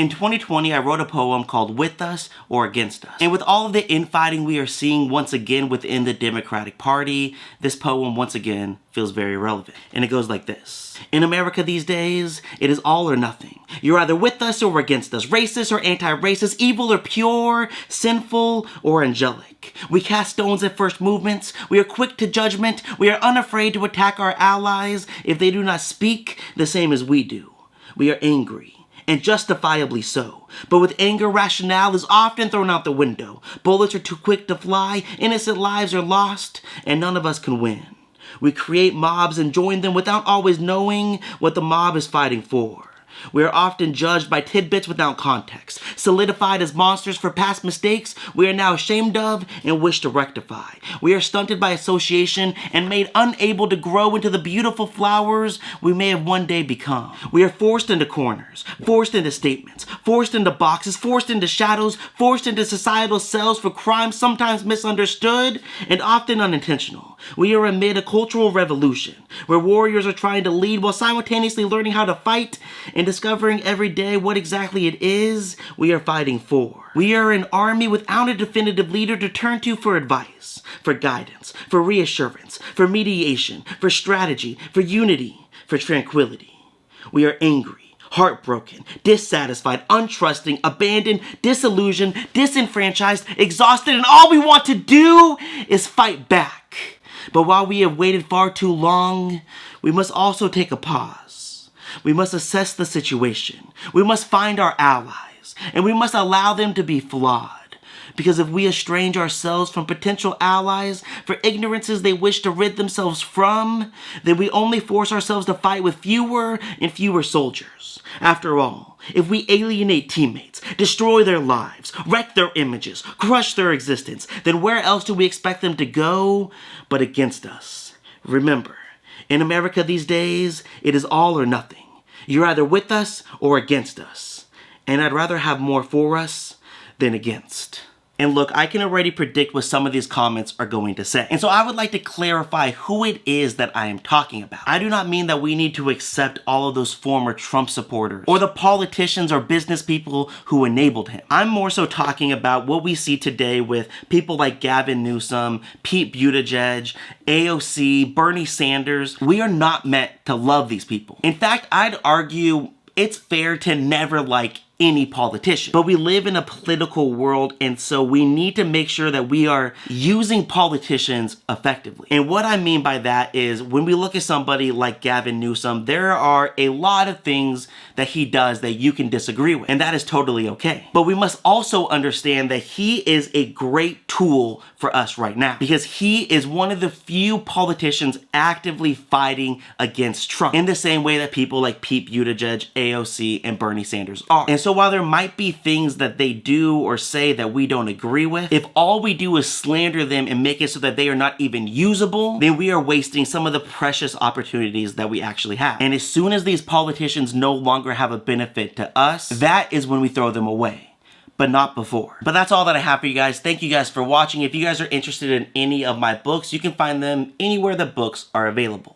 In 2020, I wrote a poem called With Us or Against Us. And with all of the infighting we are seeing once again within the Democratic Party, this poem once again feels very relevant. And it goes like this. In America these days, it is all or nothing. You're either with us or against us, racist or anti-racist, evil or pure, sinful or angelic. We cast stones at first movements. We are quick to judgment. We are unafraid to attack our allies if they do not speak the same as we do. We are angry. And justifiably so. But with anger, rationale is often thrown out the window. Bullets are too quick to fly, innocent lives are lost, and none of us can win. We create mobs and join them without always knowing what the mob is fighting for. We are often judged by tidbits without context. Solidified as monsters for past mistakes we are now ashamed of and wish to rectify. We are stunted by association and made unable to grow into the beautiful flowers we may have one day become. We are forced into corners, forced into statements, forced into boxes, forced into shadows, forced into societal cells for crimes sometimes misunderstood and often unintentional. We are amid a cultural revolution where warriors are trying to lead while simultaneously learning how to fight and discovering every day what exactly it is we are fighting for. We are an army without a definitive leader to turn to for advice, for guidance, for reassurance, for mediation, for strategy, for unity, for tranquility. We are angry, heartbroken, dissatisfied, untrusting, abandoned, disillusioned, disenfranchised, exhausted, and all we want to do is fight back. But while we have waited far too long, we must also take a pause. We must assess the situation. We must find our allies, and we must allow them to be flawed. Because if we estrange ourselves from potential allies for ignorances they wish to rid themselves from, then we only force ourselves to fight with fewer and fewer soldiers. After all, if we alienate teammates, destroy their lives, wreck their images, crush their existence, then where else do we expect them to go but against us? Remember, in America these days, it is all or nothing. You're either with us or against us. And I'd rather have more for us than against. And look, I can already predict what some of these comments are going to say. And so I would like to clarify who it is that I am talking about. I do not mean that we need to accept all of those former Trump supporters or the politicians or business people who enabled him. I'm more so talking about what we see today with people like Gavin Newsom, Pete Buttigieg, AOC, Bernie Sanders. We are not meant to love these people. In fact, I'd argue it's fair to never like any politician. But we live in a political world, and so we need to make sure that we are using politicians effectively. And what I mean by that is when we look at somebody like Gavin Newsom, there are a lot of things that he does that you can disagree with, and that is totally okay. But we must also understand that he is a great tool for us right now because he is one of the few politicians actively fighting against Trump in the same way that people like Pete Buttigieg, AOC, and Bernie Sanders are. And so while there might be things that they do or say that we don't agree with, if all we do is slander them and make it so that they are not even usable, then we are wasting some of the precious opportunities that we actually have. And as soon as these politicians no longer have a benefit to us, that is when we throw them away. But not before. But that's all that I have for you guys. Thank you guys for watching. If you guys are interested in any of my books, you can find them anywhere that books are available.